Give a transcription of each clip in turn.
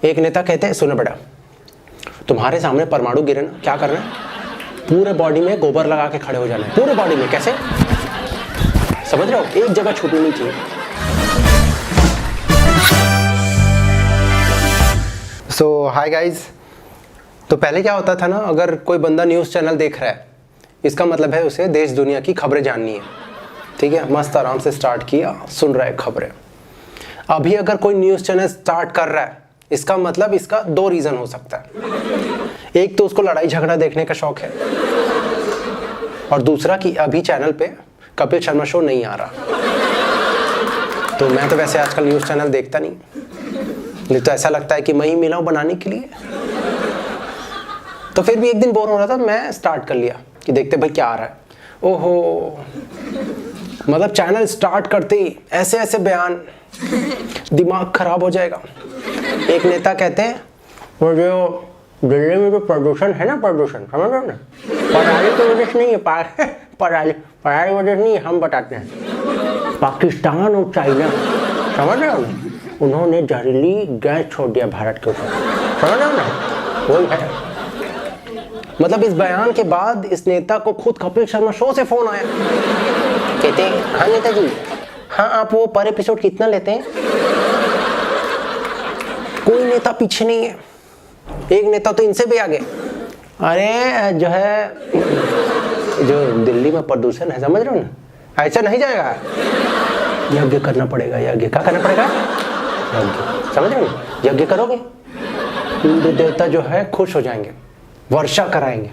एक नेता कहते हैं, सुनो बेटा, तुम्हारे सामने परमाणु गिरे ना, क्या करना है? पूरे बॉडी में गोबर लगा के खड़े हो जाना है। पूरे बॉडी में कैसे? समझ रहे हो? एक जगह छूटनी नहीं चाहिए। सो हाय गाइज। तो पहले क्या होता था ना, अगर कोई बंदा न्यूज़ चैनल देख रहा है, इसका मतलब है उसे देश दुनिया की खबरें जाननी है। ठीक है, मस्त आराम से स्टार्ट किया, सुन रहा है खबरें। अभी अगर कोई न्यूज़ चैनल स्टार्ट कर रहा है, इसका मतलब इसका दो रीज़न हो सकता है। एक तो उसको लड़ाई झगड़ा देखने का शौक है, और दूसरा कि अभी चैनल पे कपिल शर्मा शो नहीं आ रहा। तो मैं तो वैसे आजकल न्यूज़ चैनल देखता नहीं तो ऐसा लगता है कि मैं ही मिला हूँ बनाने के लिए। तो फिर भी एक दिन बोर हो रहा था, मैं स्टार्ट कर लिया कि देखते भाई क्या आ रहा है। ओहो, मतलब चैनल स्टार्ट करते ही ऐसे ऐसे बयान, दिमाग खराब हो जाएगा। एक नेता कहते हैं, वो जो दिल्ली में जो प्रदूषण है ना, प्रदूषण समझ रहे हो ना, पराली की वजह से नहीं है, पराली वजह से नहीं है, हम बताते हैं। पाकिस्तान और चाइना, समझ रहे हो ना, उन्होंने जहरीली गैस छोड़ दिया भारत के ऊपर, समझ रहे हो ना, वही है। मतलब इस बयान के बाद इस नेता को खुद कपिल शर्मा शो से फोन आया। कहते हैं, हाँ नेताजी, हाँ आप वो पर एपिसोड कितना लेते हैं? कोई नेता पीछे नहीं है। एक नेता तो इनसे भी आगे, अरे जो है, जो दिल्ली में प्रदूषण है, समझ रहे हो ना, ऐसा नहीं जाएगा, यज्ञ करना पड़ेगा। यज्ञ क्या करना पड़ेगा? यज्ञ, समझ रहे हो ना, यज्ञ करोगे, इंद्र देवता जो है खुश हो जाएंगे, वर्षा कराएंगे,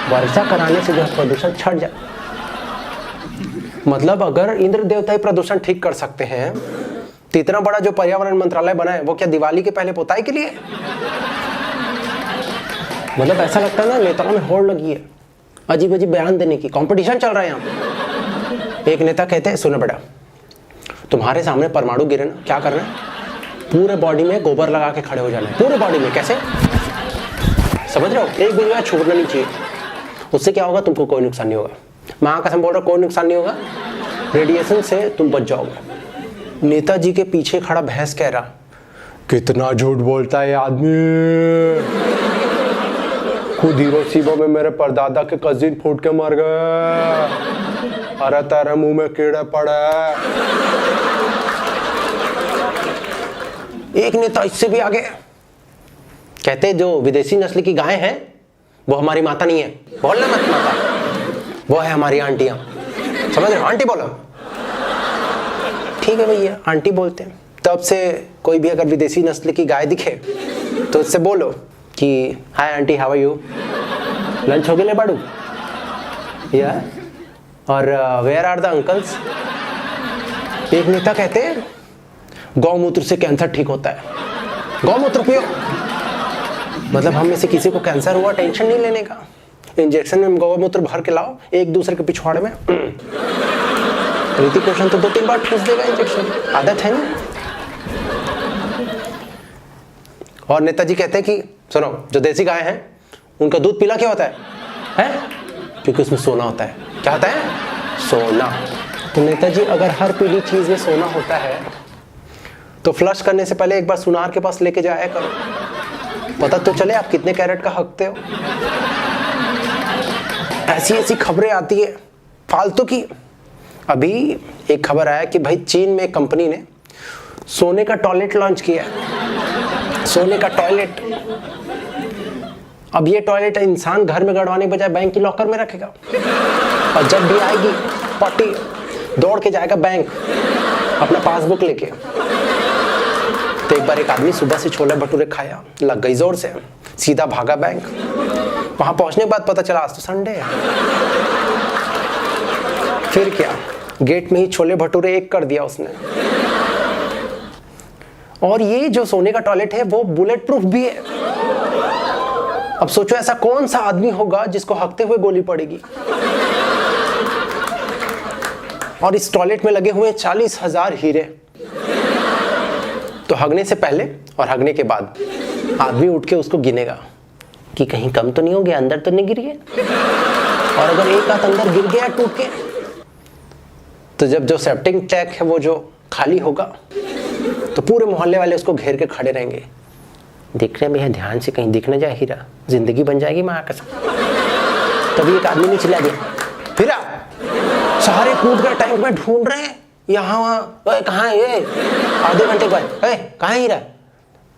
वर्षा कराने से जो है प्रदूषण छट जाए। मतलब अगर इंद्र देवता ही प्रदूषण ठीक कर सकते हैं, तो इतना बड़ा जो पर्यावरण मंत्रालय बना है, वो क्या दिवाली के पहले पुताई के लिए? मतलब ऐसा लगता है ना, नेताओं में होड़ लगी है अजीब अजीब बयान देने की, कंपटीशन चल रहा है यहाँ। एक नेता कहते हैं, सुनो बेटा, तुम्हारे सामने परमाणु गिरे ना, क्या करना है? पूरे बॉडी में गोबर लगा के खड़े हो जाना है। पूरे बॉडी में कैसे? समझ रहे हो? एक भी जगह छूटना नहीं चाहिए। उससे क्या होगा? तुमको कोई नुकसान नहीं होगा। मैं कसम बोल रहा हूँ, कोई नुकसान नहीं होगा। रेडिएशन से तुम बच जाओगे। नेताजी के पीछे खड़ा भैंस कह रहा, कितना झूठ बोलता है ये आदमी, खुद हिरोशिमा में मेरे परदादा के कजिन फूट के मर गए, अरे तेरे मुंह में कीड़े पड़े। एक नेता इससे भी आगे कहते, जो विदेशी नस्ल की गाय है वो हमारी माता नहीं है। बोलना मत माता, वो है हमारी आंटियां, समझ रहे हो? आंटी बोलो, ठीक है भैया, आंटी बोलते हैं। तब से कोई भी अगर विदेशी नस्ल की गाय दिखे तो उससे बोलो कि hi aunty, how are you, lunch हो गया बाड़ू, या और वेयर आर द अंकल्स। एक नेता कहते हैं, गौमूत्र से कैंसर ठीक होता है, गौमूत्र पियो। मतलब हम में से किसी को कैंसर हुआ, टेंशन नहीं लेने का, इंजेक्शन में गौमूत्र भर के लाओ, एक दूसरे के पिछवाड़े में। ऋतिक रोशन तो 2-3 बार ठूस देगा इंजेक्शन, आदत है ना। और नेताजी कहते हैं कि सुनो, जो देसी गाय है उनका दूध पीला क्या होता है? क्योंकि उसमें सोना होता है। क्या होता है? सोना। तो नेताजी, अगर हर पीली चीज में सोना होता है तो फ्लश करने से पहले एक बार सुनार के पास लेके जाया करो, पता तो चले आप कितने कैरेट का हकते हो। ऐसी ऐसी खबरें आती है फालतू की। अभी एक खबर आया कि भाई चीन में एक कंपनी ने सोने का टॉयलेट लॉन्च किया है, सोने का टॉयलेट। अब ये टॉयलेट इंसान घर में गड़वाने के बजाय बैंक की लॉकर में रखेगा, और जब भी आएगी पॉटी दौड़ के जाएगा बैंक अपना पासबुक लेके। तो एक बार एक आदमी सुबह से छोले भटूरे खाया, लग गई जोर से, सीधा भागा बैंक। वहां पहुंचने के बाद पता चला आज तो संडे है। फिर क्या, गेट में ही छोले भटूरे एक कर दिया उसने। और ये जो सोने का टॉयलेट है वो बुलेट प्रूफ भी है। अब सोचो ऐसा कौन सा आदमी होगा जिसको हकते हुए गोली पड़ेगी। और इस टॉयलेट में लगे हुए 40,000 हीरे। तो हगने से पहले और हगने के बाद आदमी उठ के उसको गिनेगा कि कहीं कम तो नहीं हो गया, अंदर तो नहीं गिर गया। और अगर एक हाथ अंदर गिर गया टूट के, तो जब जो सेप्टिक टैंक है वो जो खाली होगा तो पूरे मोहल्ले वाले उसको घेर के खड़े रहेंगे देख रहे भैया ध्यान से, कहीं दिख न जाए हीरा, जिंदगी बन जाएगी माँ कसम। तभी एक आदमी ने चिल्ला दिया, हीरा। सारे कूद गए, टैंक में ढूंढ रहे हैं, यहाँ वहाँ, कहाँ है ये? आधे घंटे बाद, कहाँ है हीरा?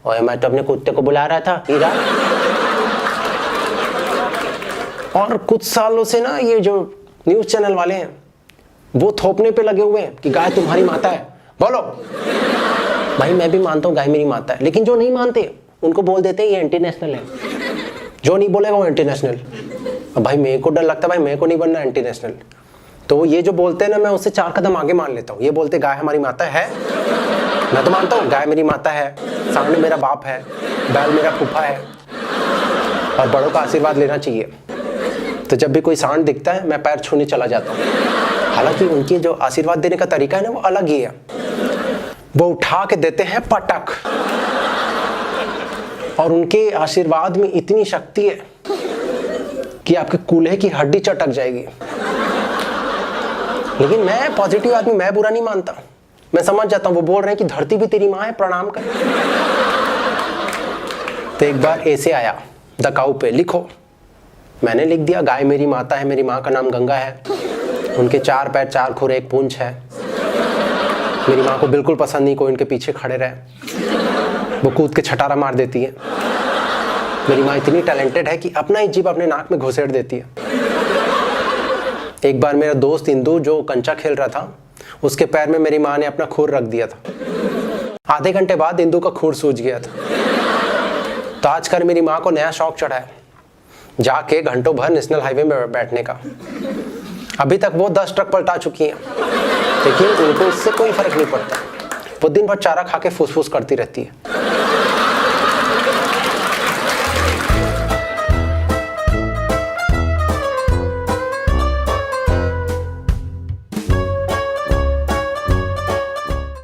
ओए मैं तो अपने कुत्ते को बुला रहा था, हीरा। और कुछ सालों से ना ये जो न्यूज चैनल वाले हैं वो थोपने पे लगे हुए हैं कि गाय तुम्हारी माता है। बोलो भाई, मैं भी मानता हूँ गाय मेरी माता है, लेकिन जो नहीं मानते उनको बोल देते हैं ये इंटरनेशनल है। जो नहीं बोलेगा वो इंटरनेशनल। अब भाई मेरे को डर लगता है, भाई मेरे को नहीं बनना इंटरनेशनल। तो ये जो बोलते हैं ना, मैं उससे 4 कदम आगे मान लेता हूँ। ये बोलते गाय हमारी माता है, मैं तो मानता हूँ गाय मेरी माता है, सामने मेरा बाप है, बैल मेरा फूफा है, और बड़ों का आशीर्वाद लेना चाहिए। तो जब भी कोई सांड दिखता है मैं पैर छूने चला जाता हूँ। हालांकि उनकी जो आशीर्वाद देने का तरीका है ना वो अलग ही है। वो उठा के देते हैं पटक, और उनके आशीर्वाद में इतनी शक्ति है कि आपके कूल्हे की हड्डी चटक जाएगी। लेकिन मैं पॉजिटिव आदमी, मैं बुरा नहीं मानता। मैं समझ जाता हूँ वो बोल रहे हैं कि धरती भी तेरी माँ है, प्रणाम कर। तो एक बार ऐसे आया द काऊ पे, लिखो। मैंने लिख दिया गाय मेरी माता है, मेरी माँ का नाम गंगा है, उनके 4 पैर 4 खुर 1 पूंछ है। मेरी माँ को बिल्कुल पसंद नहीं कोई उनके पीछे खड़े रहे, वो कूद के छटारा मार देती है। मेरी माँ इतनी टैलेंटेड है कि अपना ही जीभ अपने नाक में घुसेड़ देती है। एक बार मेरा दोस्त इंदू जो कंचा खेल रहा था, उसके पैर में मेरी माँ ने अपना खूर रख दिया था। आधे घंटे बाद इंदू का खूर सूज गया था। तो आजकल मेरी माँ को नया शौक चढ़ा है, जाके घंटों भर नेशनल हाईवे में बैठने का। अभी तक वो 10 ट्रक पलटा चुकी हैं, लेकिन उनको इससे कोई फर्क नहीं पड़ता। वो दिन भर चारा खा के फुसफुस करती रहती है।